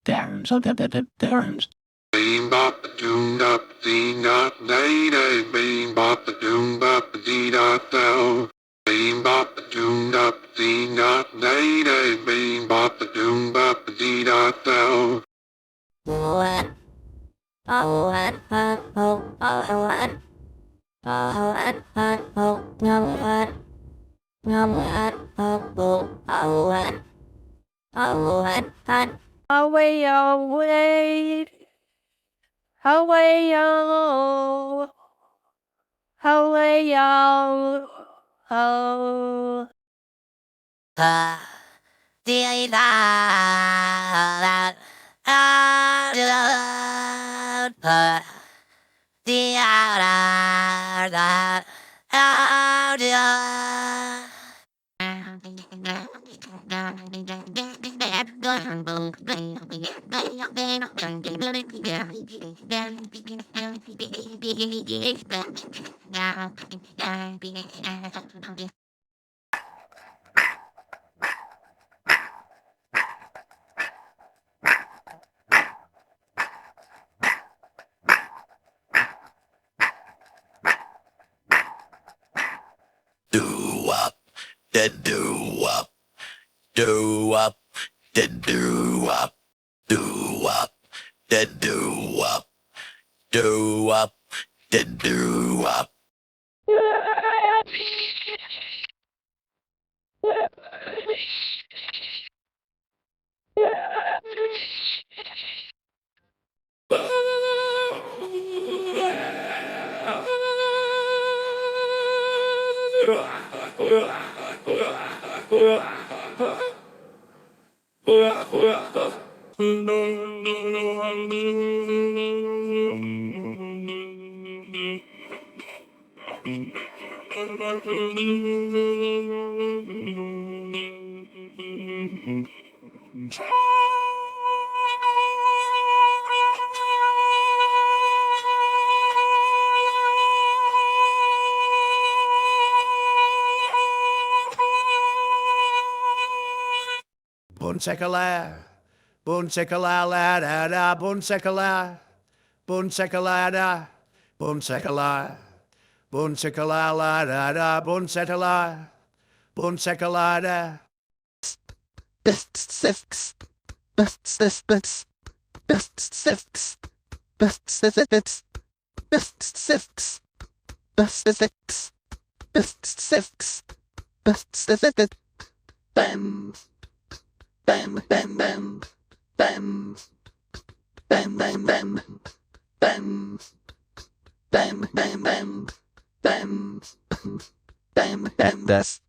Dance, dance, dance, dance, dance, dance, dance, dance. Bean bop a doom dop dee dot day day. Bean bop a doom bop dee dot dow. Bean bop a doom dop dee dot day day. Bean bop a doom bop dee dot dow. What? Oh, what? Oh, what? Oh, what? Oh, no, what? No, what? Oh, what? Oh, what? Away, away. Away, oh. Away, oh. Oh. Di da da da di da da Do up, then do up, do up, then do up, do up, then do up, do up, then do up. Bunsekala, bunsekala la da da, bunsekala, bunsekala da, bunsekala, bunsekala la da da, bunsekala, bunsekala da. Bam. Bam, bam, bam, bam, bam, bam, bam, bam, bam, bam, bam, bam, bam, bam, that's